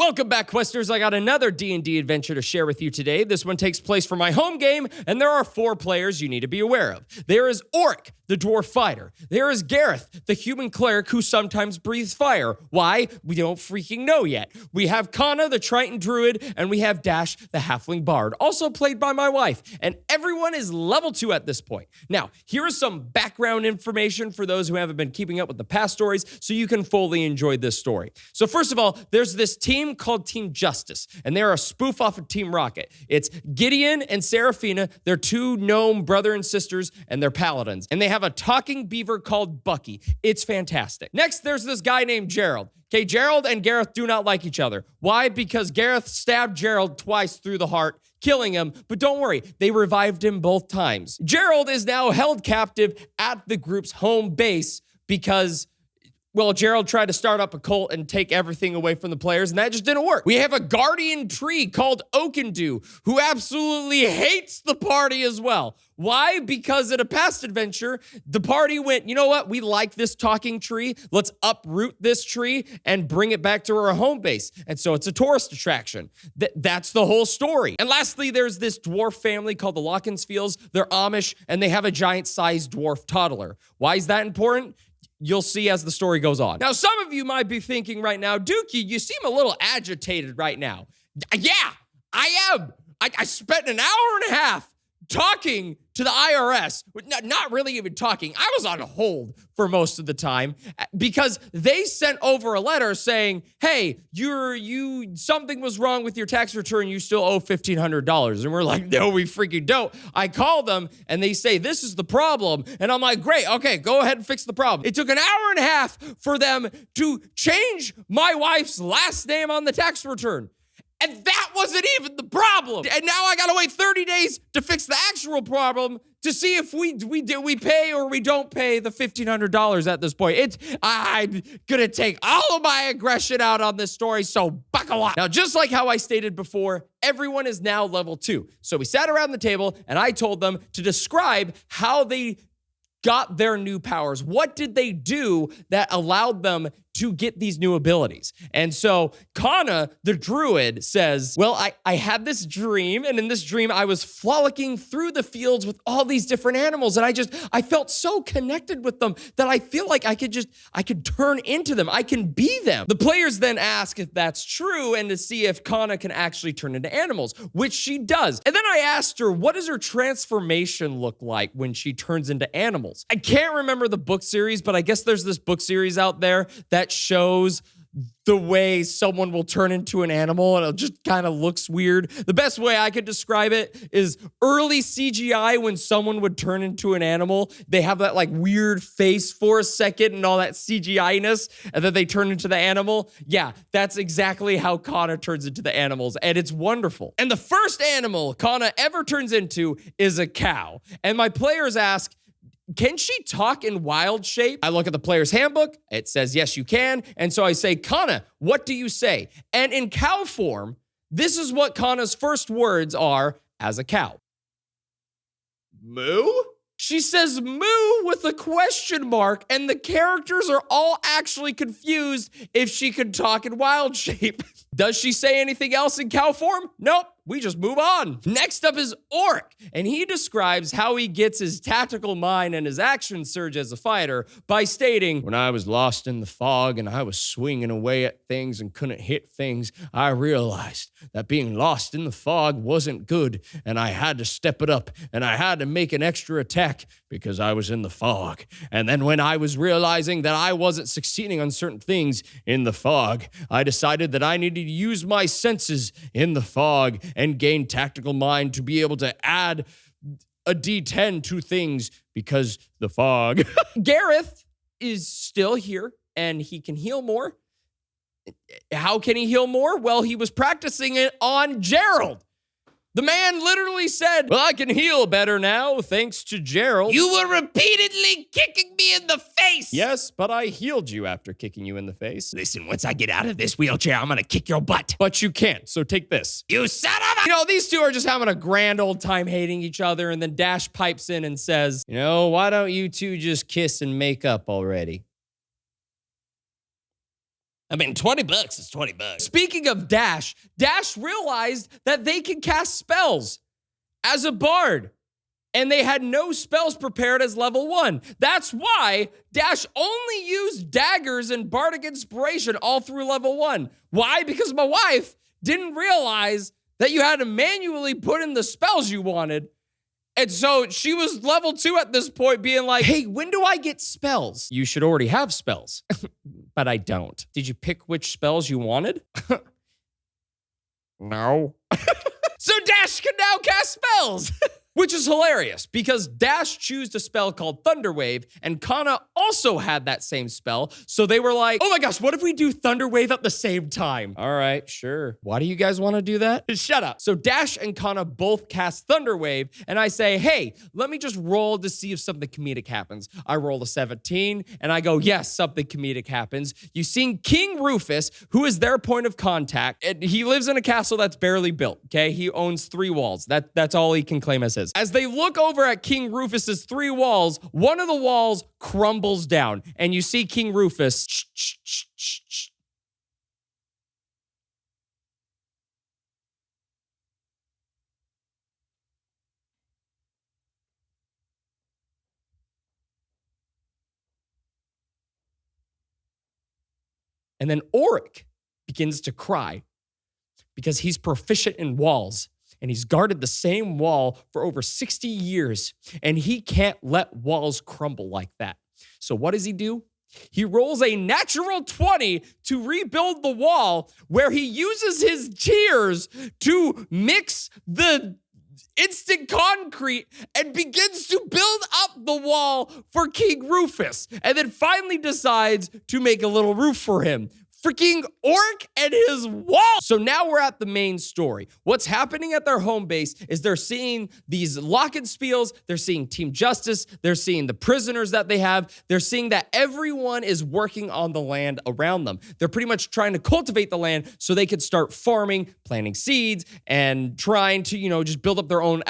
Welcome back, Questers. I got another D&D adventure to share with you today. This one takes place for my home game, and there are 4 players you need to be aware of. There is Oric, the dwarf fighter. There is Gareth, the human cleric who sometimes breathes fire. Why? We don't freaking know yet. We have Kana, the Triton druid, and we have Dash, the halfling bard, also played by my wife. And everyone is level 2 at this point. Now, here is some background information for those who haven't been keeping up with the past stories so you can fully enjoy this story. So first of all, there's this team called Team Justice, and they're a spoof off of Team Rocket. It's Gideon and Seraphina. They're 2 gnome brother and sisters, and they're paladins. And they have a talking beaver called Bucky. It's fantastic. Next, there's this guy named Gerald. Okay, Gerald and Gareth do not like each other. Why? Because Gareth stabbed Gerald twice through the heart, killing him, but don't worry, they revived him both times. Gerald is now held captive at the group's home base because, well, Gerald tried to start up a cult and take everything away from the players, and that just didn't work. We have a guardian tree called Oakendew, who absolutely hates the party as well. Why? Because in a past adventure, the party went, you know what? We like this talking tree. Let's uproot this tree and bring it back to our home base. And so it's a tourist attraction. That's the whole story. And lastly, there's this dwarf family called the Lockensfields. They're Amish, and they have a giant-sized dwarf toddler. Why is that important? You'll see as the story goes on. Now, some of you might be thinking right now, Dookie, you seem a little agitated right now. Yeah, I am. I spent an hour and a half talking to the IRS, not really even talking. I was on hold for most of the time because they sent over a letter saying, hey, something was wrong with your tax return. You still owe $1,500. And we're like, no, we freaking don't. I call them and they say, this is the problem. And I'm like, great. Okay, go ahead and fix the problem. It took an hour and a half for them to change my wife's last name on the tax return. And that wasn't even the problem. And now I gotta wait 30 days to fix the actual problem to see if we pay or we don't pay the $1,500 at this point. I'm gonna take all of my aggression out on this story, so buckle up. Now, just like how I stated before, everyone is now level 2. So we sat around the table and I told them to describe how they got their new powers. What did they do that allowed them to get these new abilities? And so Kana, the druid, says, well, I had this dream, and in this dream, I was frolicking through the fields with all these different animals, and I felt so connected with them that I feel like I could turn into them. I can be them. The players then ask if that's true and to see if Kana can actually turn into animals, which she does. And then I asked her, what does her transformation look like when she turns into animals? I can't remember the book series, but I guess there's this book series out there that shows the way someone will turn into an animal, and it just kind of looks weird. The best way I could describe it is early CGI when someone would turn into an animal. They have that like weird face for a second and all that CGI-ness, and then they turn into the animal. Yeah, that's exactly how Kana turns into the animals, and it's wonderful. And the first animal Kana ever turns into is a cow. And my players ask, can she talk in wild shape? I look at the player's handbook. It says, yes, you can. And so I say, Kana, what do you say? And in cow form, this is what Kana's first words are as a cow. Moo? She says moo with a question mark, and the characters are all actually confused if she can talk in wild shape. Does she say anything else in cow form? Nope. We just move on. Next up is Oric, and he describes how he gets his tactical mind and his action surge as a fighter by stating, when I was lost in the fog and I was swinging away at things and couldn't hit things, I realized that being lost in the fog wasn't good, and I had to step it up, and I had to make an extra attack because I was in the fog. And then when I was realizing that I wasn't succeeding on certain things in the fog, I decided that I needed to use my senses in the fog and gain tactical mind to be able to add a D10 to things because the fog. Gareth is still here and he can heal more. How can he heal more? Well, he was practicing it on Gerald. The man literally said, well, I can heal better now, thanks to Gerald. You were repeatedly kicking me in the face. Yes, but I healed you after kicking you in the face. Listen, once I get out of this wheelchair, I'm gonna kick your butt. But you can't, so take this. You son of a... You know, these two are just having a grand old time hating each other, and then Dash pipes in and says, you know, why don't you two just kiss and make up already? I mean, $20 is $20. Speaking of Dash, Dash realized that they can cast spells as a bard. And they had no spells prepared as level 1. That's why Dash only used daggers and bardic inspiration all through level 1. Why? Because my wife didn't realize that you had to manually put in the spells you wanted. And so she was level 2 at this point, being like, hey, when do I get spells? You should already have spells. But I don't. Did you pick which spells you wanted? No. So Dash can now cast spells. Which is hilarious because Dash chose a spell called Thunderwave, and Kana also had that same spell. So they were like, oh my gosh, what if we do Thunderwave at the same time? All right, sure. Why do you guys want to do that? Shut up. So Dash and Kana both cast Thunderwave, and I say, hey, let me just roll to see if something comedic happens. I roll a 17, and I go, yes, something comedic happens. You see King Rufus, who is their point of contact, and he lives in a castle that's barely built, okay? He owns 3 walls. That's all he can claim as his. As they look over at King Rufus's 3 walls, one of the walls crumbles down, and you see King Rufus. And then Auric begins to cry because he's proficient in walls. And he's guarded the same wall for over 60 years. And he can't let walls crumble like that. So what does he do? He rolls a natural 20 to rebuild the wall, where he uses his tears to mix the instant concrete and begins to build up the wall for King Rufus. And then finally decides to make a little roof for him. Freaking Auric and his wall. So now we're at the main story. What's happening at their home base is they're seeing these Glockenspiels, they're seeing Team Justice, they're seeing the prisoners that they have, they're seeing that everyone is working on the land around them. They're pretty much trying to cultivate the land so they could start farming, planting seeds, and trying to, just build up their own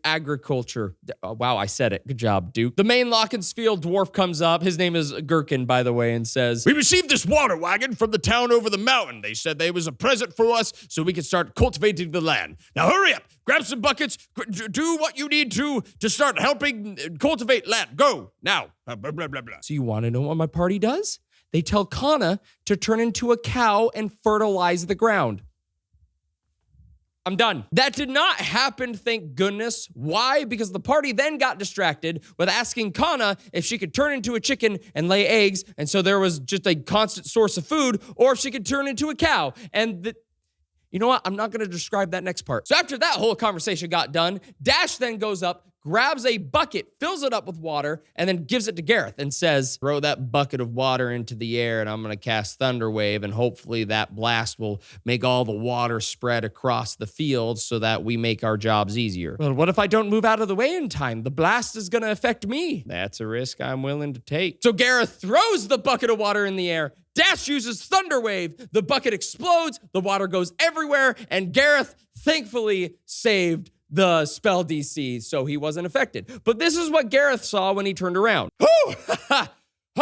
agriculture. Wow, I said it. Good job, Duke. The main Glockenspiel dwarf comes up. His name is Gherkin, by the way, and says, we received this water wagon from the town over the mountain. They said they was a present for us so we could start cultivating the land. Now hurry up, grab some buckets, do what you need to start helping cultivate land. Go, now. Blah, blah, blah, blah. So you want to know what my party does? They tell Kana to turn into a cow and fertilize the ground. I'm done. That did not happen, thank goodness. Why? Because the party then got distracted with asking Kana if she could turn into a chicken and lay eggs, and so there was just a constant source of food, or if she could turn into a cow. And you know what? I'm not going to describe that next part. So after that whole conversation got done, Dash then goes up, grabs a bucket, fills it up with water, and then gives it to Gareth and says, throw that bucket of water into the air and I'm going to cast Thunderwave, and hopefully that blast will make all the water spread across the field so that we make our jobs easier. Well, what if I don't move out of the way in time? The blast is going to affect me. That's a risk I'm willing to take. So Gareth throws the bucket of water in the air. Dash uses Thunderwave. The bucket explodes. The water goes everywhere. And Gareth thankfully saved the spell DC, so he wasn't affected. But this is what Gareth saw when he turned around. Whew!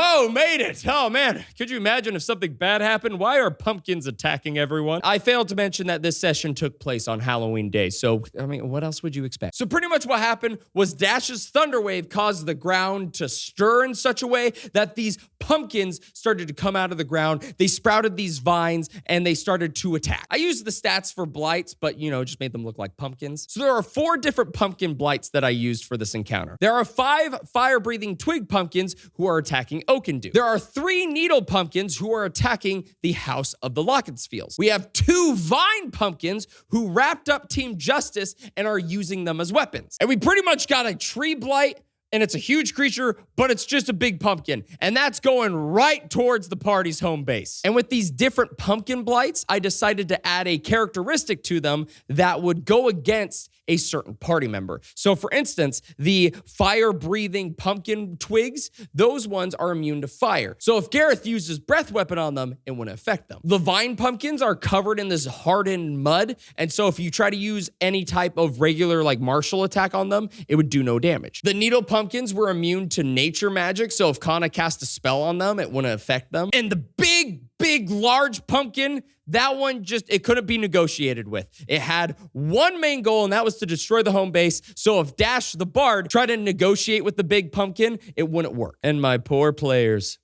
Oh, made it. Oh, man. Could you imagine if something bad happened? Why are pumpkins attacking everyone? I failed to mention that this session took place on Halloween Day. So, I mean, what else would you expect? So pretty much what happened was Dash's Thunderwave caused the ground to stir in such a way that these pumpkins started to come out of the ground. They sprouted these vines and they started to attack. I used the stats for blights, but, just made them look like pumpkins. So there are 4 different pumpkin blights that I used for this encounter. There are 5 fire-breathing twig pumpkins who are attacking Oakendu. There are 3 needle pumpkins who are attacking the House of the Glockenspiels. We have 2 vine pumpkins who wrapped up Team Justice and are using them as weapons. And we pretty much got a tree blight, and it's a huge creature, but it's just a big pumpkin. And that's going right towards the party's home base. And with these different pumpkin blights, I decided to add a characteristic to them that would go against a certain party member. So for instance, the fire-breathing pumpkin twigs, those ones are immune to fire. So if Gareth uses breath weapon on them, it wouldn't affect them. The vine pumpkins are covered in this hardened mud, and so if you try to use any type of regular martial attack on them, it would do no damage. The needle pumpkins were immune to nature magic, so if Kana cast a spell on them, it wouldn't affect them. And the big big, large pumpkin, that one it couldn't be negotiated with. It had one main goal, and that was to destroy the home base. So if Dash the Bard tried to negotiate with the big pumpkin, it wouldn't work. And my poor players,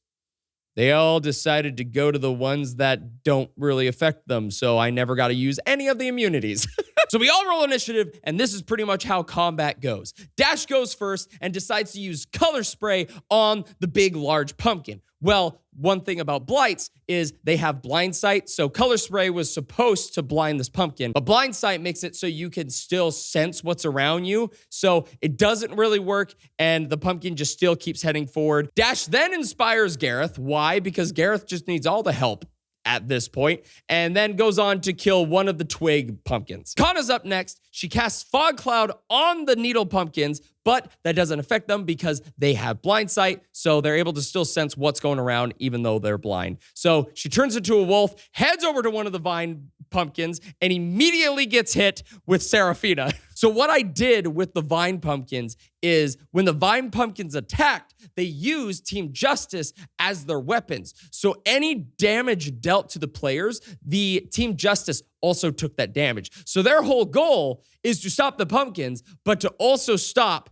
they all decided to go to the ones that don't really affect them, so I never got to use any of the immunities. So we all roll initiative, and this is pretty much how combat goes. Dash goes first and decides to use color spray on the big, large pumpkin. Well, one thing about blights is they have blind sight, so color spray was supposed to blind this pumpkin, but blind sight makes it so you can still sense what's around you, so it doesn't really work, and the pumpkin just still keeps heading forward. Dash then inspires Gareth. Why? Because Gareth just needs all the help at this point, and then goes on to kill one of the twig pumpkins. Kanna's up next. She casts Fog Cloud on the needle pumpkins, but that doesn't affect them because they have blind sight, so they're able to still sense what's going around even though they're blind. So she turns into a wolf, heads over to one of the vine pumpkins, and immediately gets hit with Seraphina. So what I did with the vine pumpkins is when the vine pumpkins attacked, they used Team Justice as their weapons. So any damage dealt to the players, the Team Justice also took that damage. So their whole goal is to stop the pumpkins, but to also stop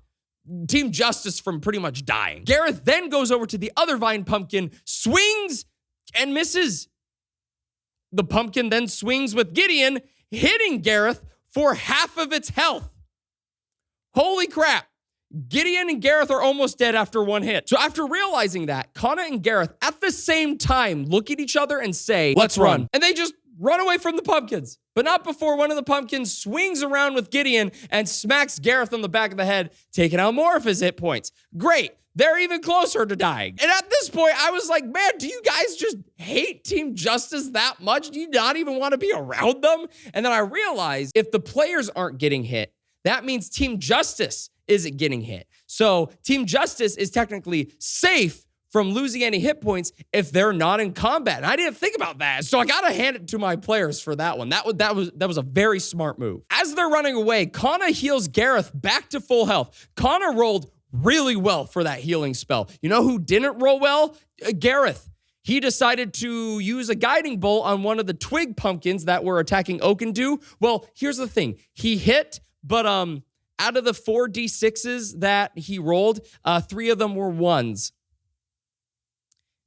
Team Justice from pretty much dying. Gareth then goes over to the other vine pumpkin, swings and misses. The pumpkin then swings with Gideon, hitting Gareth for half of its health. Holy crap. Gideon and Gareth are almost dead after one hit. So after realizing that, Kanna and Gareth at the same time look at each other and say, let's run. And they just run away from the pumpkins. But not before one of the pumpkins swings around with Gideon and smacks Gareth on the back of the head, taking out more of his hit points. Great. They're even closer to dying. And at this point, I was like, man, do you guys just hate Team Justice that much? Do you not even want to be around them? And then I realized if the players aren't getting hit, that means Team Justice isn't getting hit. So Team Justice is technically safe from losing any hit points if they're not in combat. And I didn't think about that. So I gotta hand it to my players for that one. That was a very smart move. As they're running away, Kanna heals Gareth back to full health. Kanna rolled really well for that healing spell. You know who didn't roll well? Gareth. He decided to use a guiding bolt on one of the twig pumpkins that were attacking Oakendew. Well, here's the thing. He hit, but out of the 4 D6s that he rolled, 3 of them were 1s.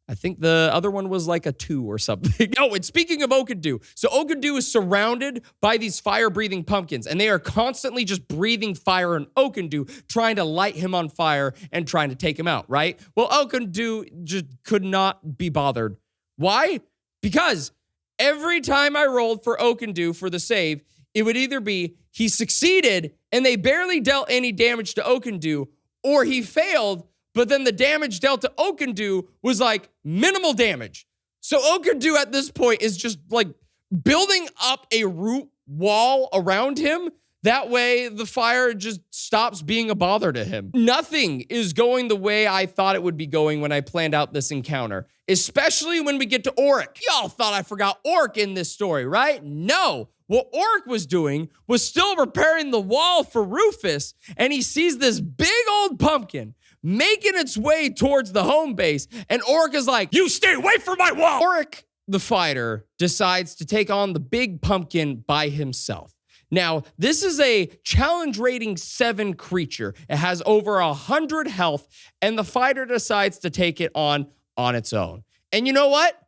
I think the other one was like a 2 or something. Oh, and speaking of Oakendew, so Oakendew is surrounded by these fire-breathing pumpkins, and they are constantly just breathing fire on Oakendew, trying to light him on fire and trying to take him out, right? Well, Oakendew just could not be bothered. Why? Because every time I rolled for Oakendew for the save, it would either be he succeeded and they barely dealt any damage to Oakendew, or he failed, but then the damage dealt to Oakendew was like minimal damage. So Oakendew at this point is just like building up a root wall around him. That way the fire just stops being a bother to him. Nothing is going the way I thought it would be going when I planned out this encounter, especially when we get to Oric. Y'all thought I forgot Oric in this story, right? No. What Oric was doing was still repairing the wall for Rufus, and he sees this big old pumpkin making its way towards the home base, and Oric is like, you stay away from my wall! Oric, the fighter, decides to take on the big pumpkin by himself. Now, this is a challenge rating 7 creature. It has over 100 health, and the fighter decides to take it on its own. And you know what?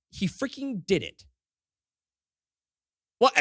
He freaking did it. Well,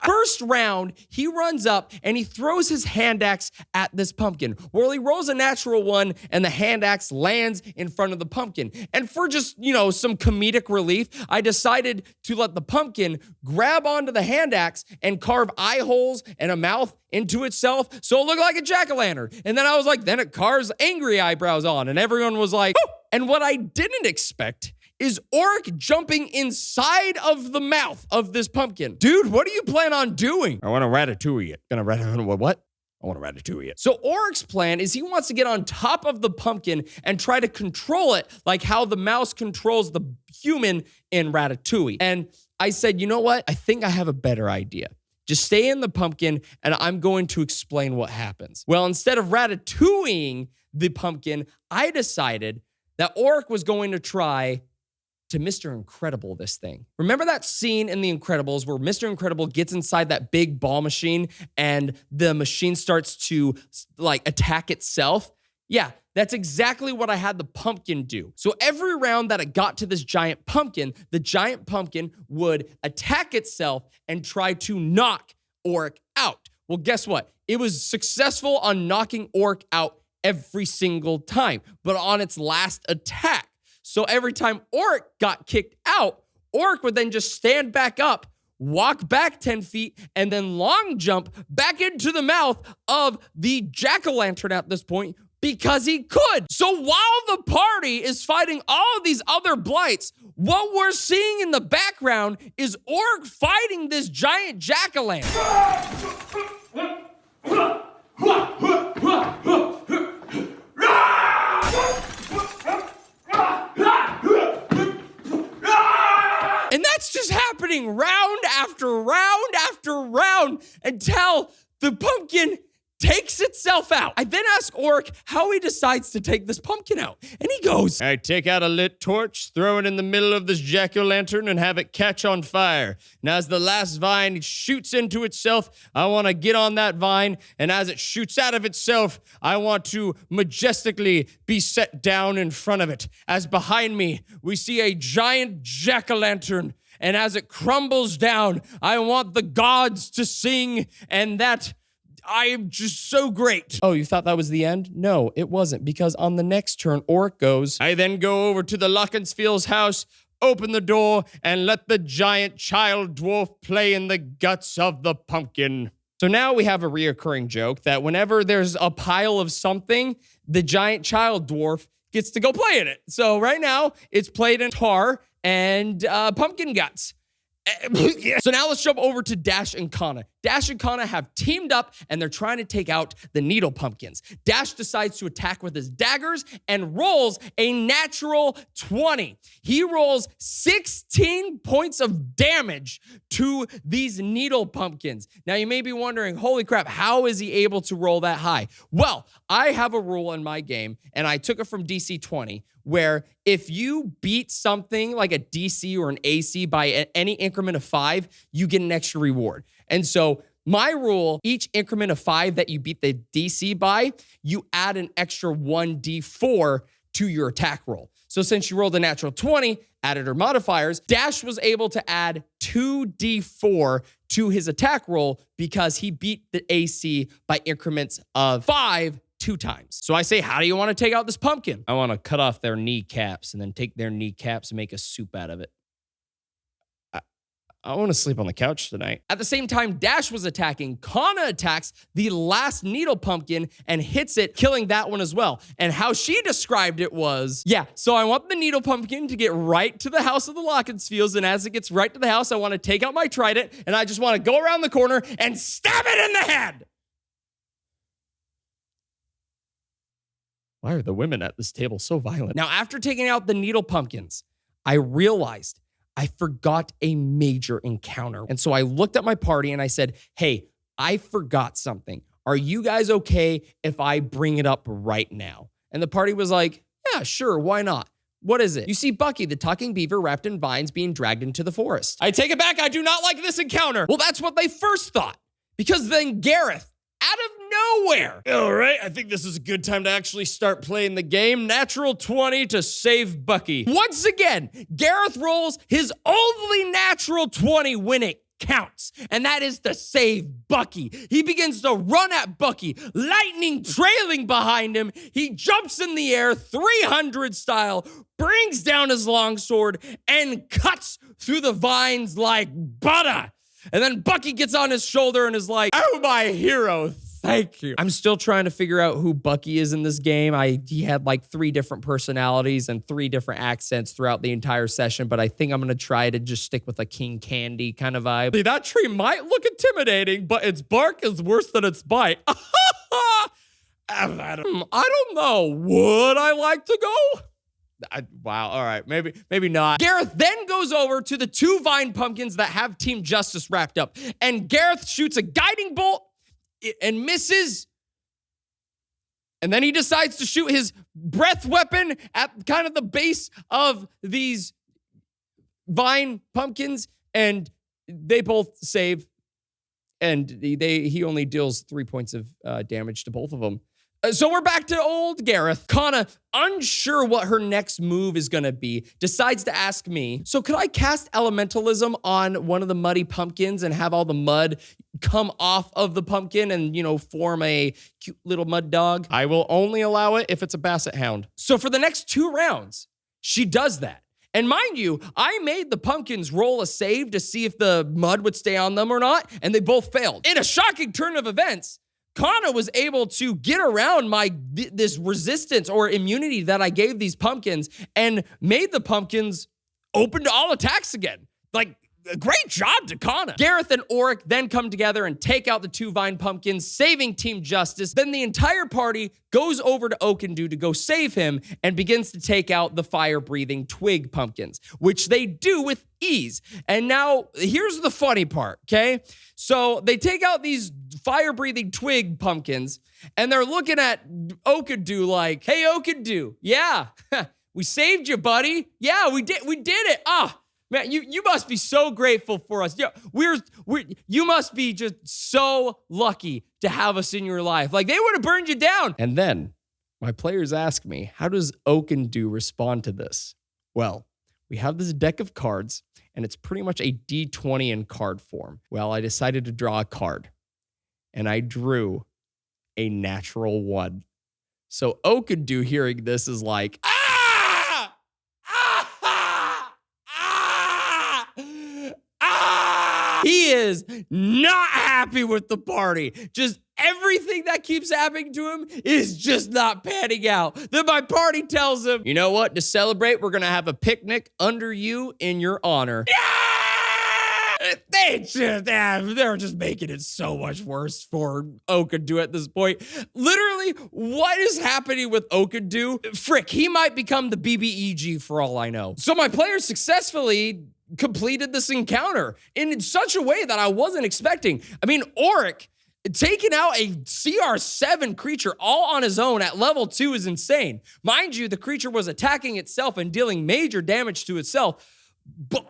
first round, he runs up and he throws his hand axe at this pumpkin. Well, he rolls a natural 1 and the hand axe lands in front of the pumpkin. And for just, some comedic relief, I decided to let the pumpkin grab onto the hand axe and carve eye holes and a mouth into itself so it looked like a jack-o'-lantern. And then I was like, then it carves angry eyebrows on. And everyone was like, oh! And what I didn't expect is Oric jumping inside of the mouth of this pumpkin. Dude, what do you plan on doing? I want to ratatouille it. What? I want to ratatouille it. So Oric's plan is he wants to get on top of the pumpkin and try to control it like how the mouse controls the human in Ratatouille. And I said, you know what? I think I have a better idea. Just stay in the pumpkin and I'm going to explain what happens. Well, instead of ratatouilleing the pumpkin, I decided that Oric was going to try to Mr. Incredible this thing. Remember that scene in The Incredibles where Mr. Incredible gets inside that big ball machine and the machine starts to like attack itself? Yeah, that's exactly what I had the pumpkin do. So every round that it got to this giant pumpkin, the giant pumpkin would attack itself and try to knock Oric out. Well, guess what? It was successful on knocking Oric out every single time, but on its last attack. So every time Oric got kicked out, Oric would then just stand back up, walk back 10 feet, and then long jump back into the mouth of the jack-o'-lantern at this point because he could. So while the party is fighting all of these other blights, what we're seeing in the background is Oric fighting this giant jack-o'-lantern. And that's just happening round after round after round until the pumpkin takes itself out. I then ask Oric how he decides to take this pumpkin out. And he goes, I take out a lit torch, throw it in the middle of this jack-o'-lantern, and have it catch on fire. Now, as the last vine shoots into itself, I want to get on that vine, and as it shoots out of itself, I want to majestically be set down in front of it. As behind me, we see a giant jack-o'-lantern, and as it crumbles down, I want the gods to sing, and that I am just so great. Oh, you thought that was the end? No, it wasn't, because on the next turn, Oric goes, I then go over to the Lockensfield's house, open the door, and let the giant child dwarf play in the guts of the pumpkin. So now we have a reoccurring joke that whenever there's a pile of something, the giant child dwarf gets to go play in it. So right now, it's played in tar and pumpkin guts. So now let's jump over to Dash and Kana. Dash and Kana have teamed up and they're trying to take out the needle pumpkins. Dash decides to attack with his daggers and rolls a natural 20. He rolls 16 points of damage to these needle pumpkins. Now you may be wondering, holy crap, how is he able to roll that high? Well, I have a rule in my game and I took it from DC 20 where if you beat something like a DC or an AC by any increment of 5, you get an extra reward. And so my rule, each increment of 5 that you beat the DC by, you add an extra 1d4 to your attack roll. So since you rolled a natural 20, added her modifiers, Dash was able to add 2d4 to his attack roll because he beat the AC by increments of 5 2 times. So I say, how do you want to take out this pumpkin? I want to cut off their kneecaps and then take their kneecaps and make a soup out of it. I want to sleep on the couch tonight. At the same time Dash was attacking, Kana attacks the last needle pumpkin and hits it, killing that one as well. And how she described it was, yeah, so I want the needle pumpkin to get right to the house of the Lockensfields, and as it gets right to the house, I want to take out my trident, and I just want to go around the corner and stab it in the head. Why are the women at this table so violent? Now, after taking out the needle pumpkins, I realized I forgot a major encounter. And so I looked at my party and I said, hey, I forgot something. Are you guys okay if I bring it up right now? And the party was like, yeah, sure, why not? What is it? You see Bucky, the talking beaver wrapped in vines, being dragged into the forest. I take it back. I do not like this encounter. Well, that's what they first thought. Because then Gareth, out of nowhere. All right, I think this is a good time to actually start playing the game. Natural 20 to save Bucky. Once again, Gareth rolls his only natural 20 when it counts, and that is to save Bucky. He begins to run at Bucky, lightning trailing behind him. He jumps in the air, 300 style, brings down his longsword, and cuts through the vines like butter. And then Bucky gets on his shoulder and is like, oh, my hero, thank you. I'm still trying to figure out who Bucky is in this game. He had like 3 different personalities and 3 different accents throughout the entire session, but I think I'm going to try to just stick with a King Candy kind of vibe. That tree might look intimidating, but its bark is worse than its bite. I don't know. Would I like to go? Wow, all right, maybe not. Gareth then goes over to the 2 vine pumpkins that have Team Justice wrapped up, and Gareth shoots a guiding bolt and misses, and then he decides to shoot his breath weapon at kind of the base of these vine pumpkins, and they both save, and he only deals 3 points of damage to both of them. So we're back to old Gareth. Kana, unsure what her next move is gonna be, decides to ask me, so could I cast Elementalism on one of the muddy pumpkins and have all the mud come off of the pumpkin and, form a cute little mud dog? I will only allow it if it's a basset hound. So for the next 2 rounds, she does that. And mind you, I made the pumpkins roll a save to see if the mud would stay on them or not, and they both failed. In a shocking turn of events, Kana was able to get around this resistance or immunity that I gave these pumpkins and made the pumpkins open to all attacks again. Like, great job to Kana. Gareth and Auric then come together and take out the 2 vine pumpkins, saving Team Justice. Then the entire party goes over to Oakendu to go save him and begins to take out the fire-breathing twig pumpkins, which they do with ease. And now, here's the funny part, okay? So they take out these fire-breathing twig pumpkins, and they're looking at Oakendu like, hey, Oakendu, yeah, we saved you, buddy. Yeah, we did it. Man, you must be so grateful for us. Yeah, you must be just so lucky to have us in your life. Like, they would have burned you down. And then my players ask me, how does Oakendu respond to this? Well, we have this deck of cards, and it's pretty much a D20 in card form. Well, I decided to draw a card, and I drew a natural 1. So Oakendu, hearing this, is like, He is not happy with the party. Just everything that keeps happening to him is just not panning out. Then my party tells him, you know what? To celebrate, we're going to have a picnic under you in your honor. Yeah! They're just making it so much worse for Oakendu at this point. Literally, what is happening with Oakendu? Frick, he might become the BBEG for all I know. So my players successfully completed this encounter in such a way that I wasn't expecting. I mean, Auric taking out a CR7 creature all on his own at level 2 is insane. Mind you, the creature was attacking itself and dealing major damage to itself. But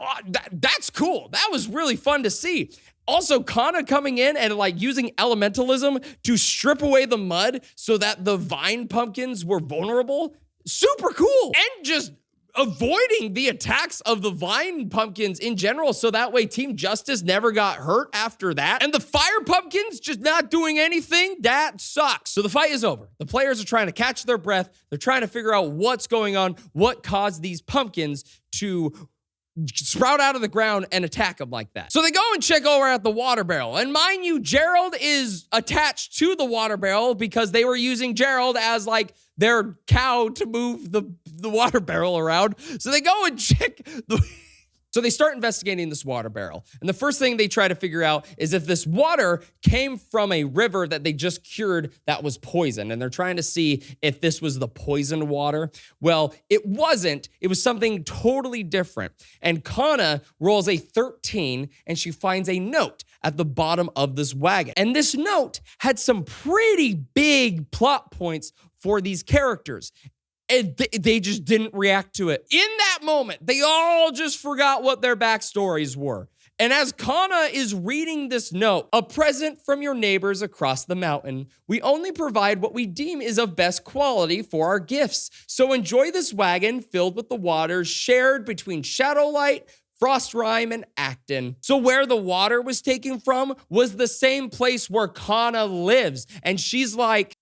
that's cool. That was really fun to see. Also, Kana coming in and using elementalism to strip away the mud so that the vine pumpkins were vulnerable. Super cool. And just avoiding the attacks of the vine pumpkins in general, so that way Team Justice never got hurt after that. And the fire pumpkins just not doing anything, that sucks. So the fight is over. The players are trying to catch their breath. They're trying to figure out what's going on, what caused these pumpkins to sprout out of the ground and attack them like that. So they go and check over at the water barrel. And mind you, Gerald is attached to the water barrel because they were using Gerald as their cow to move the water barrel around. So they go and check So they start investigating this water barrel. And the first thing they try to figure out is if this water came from a river that they just cured that was poison. And they're trying to see if this was the poisoned water. Well, it wasn't. It was something totally different. And Kana rolls a 13 and she finds a note at the bottom of this wagon. And this note had some pretty big plot points for these characters. And they just didn't react to it. In that moment, they all just forgot what their backstories were. And as Kana is reading this note, a present from your neighbors across the mountain. We only provide what we deem is of best quality for our gifts. So enjoy this wagon filled with the waters shared between Shadowlight, Frostrime, and Acton. So where the water was taken from was the same place where Kana lives. And she's like,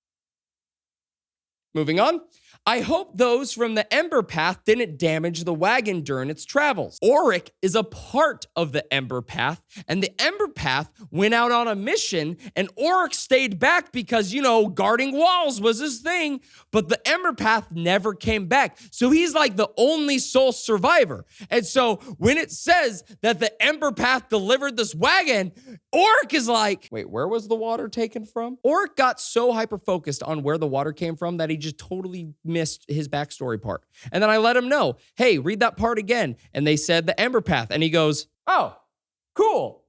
moving on. I hope those from the Ember Path didn't damage the wagon during its travels. Auric is a part of the Ember Path, and the Ember Path went out on a mission, and Auric stayed back because, guarding walls was his thing, but the Ember Path never came back. So he's like the only sole survivor. And so when it says that the Ember Path delivered this wagon, Auric is like, wait, where was the water taken from? Auric got so hyper-focused on where the water came from that he just totally missed his backstory part. And then I let him know, hey, read that part again. And they said the Ember Path. And he goes, oh, cool.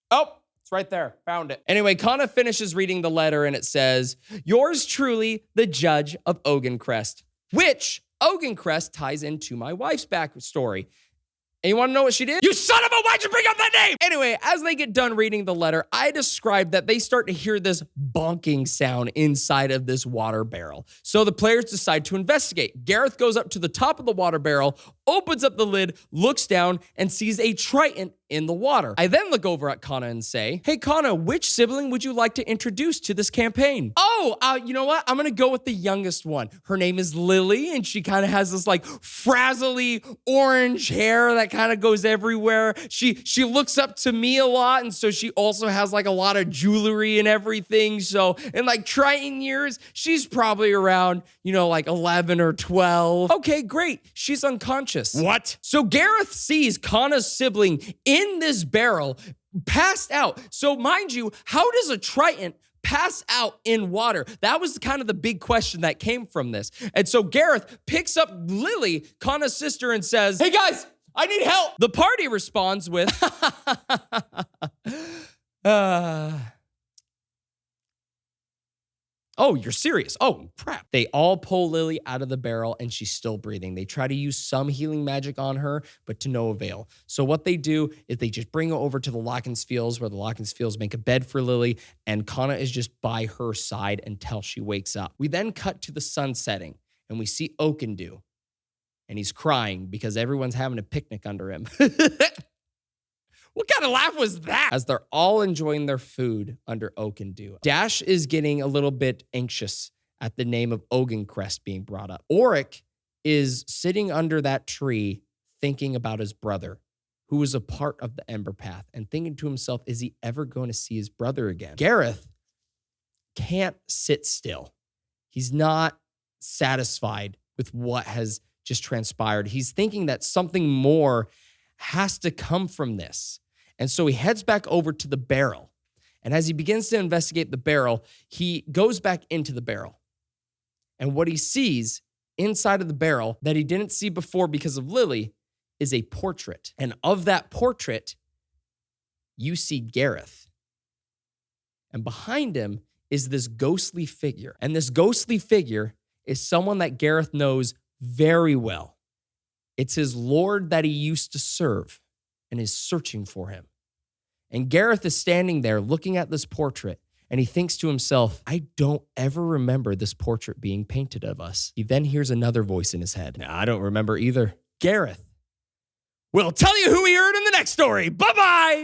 Oh, it's right there. Found it. Anyway, Kana finishes reading the letter and it says, yours truly, the Judge of Oakencrest, which Oakencrest ties into my wife's backstory. And you want to know what she did? You son of a, why'd you bring up that name? Anyway, as they get done reading the letter, I described that they start to hear this bonking sound inside of this water barrel. So the players decide to investigate. Gareth goes up to the top of the water barrel, opens up the lid, looks down, and sees a trident in the water. I then look over at Kana and say, hey, Kana, which sibling would you like to introduce to this campaign? Oh, you know what? I'm going to go with the youngest one. Her name is Lily, and she kind of has this like frazzly orange hair that kind of goes everywhere. She looks up to me a lot, and so she also has like a lot of jewelry and everything. So in like Triton years, she's probably around, like 11 or 12. Okay, great. She's unconscious. What? So Gareth sees Kana's sibling in this barrel, passed out. So mind you, how does a Triton pass out in water? That was kind of the big question that came from this. And so Gareth picks up Lily, Kana's sister, and says, hey guys, I need help. The party responds with, oh, you're serious? Oh, crap. They all pull Lily out of the barrel and she's still breathing. They try to use some healing magic on her, but to no avail. So what they do is they just bring her over to the Lockensfields, where the Lockensfields make a bed for Lily, and Kana is just by her side until she wakes up. We then cut to the sun setting and we see Oakendew, and he's crying because everyone's having a picnic under him. What kind of laugh was that? As they're all enjoying their food under Oakendew, Dash is getting a little bit anxious at the name of Oakencrest being brought up. Auric is sitting under that tree thinking about his brother, who was a part of the Ember Path, and thinking to himself, is he ever going to see his brother again? Gareth can't sit still. He's not satisfied with what has just transpired. He's thinking that something more has to come from this. And so he heads back over to the barrel. And as he begins to investigate the barrel, he goes back into the barrel. And what he sees inside of the barrel that he didn't see before because of Lily is a portrait. And of that portrait, you see Gareth. And behind him is this ghostly figure. And this ghostly figure is someone that Gareth knows very well. It's his lord that he used to serve and is searching for him. And Gareth is standing there looking at this portrait, and he thinks to himself, I don't ever remember this portrait being painted of us. He then hears another voice in his head. I don't remember either. Gareth. We'll tell you who we heard in the next story. Bye-bye.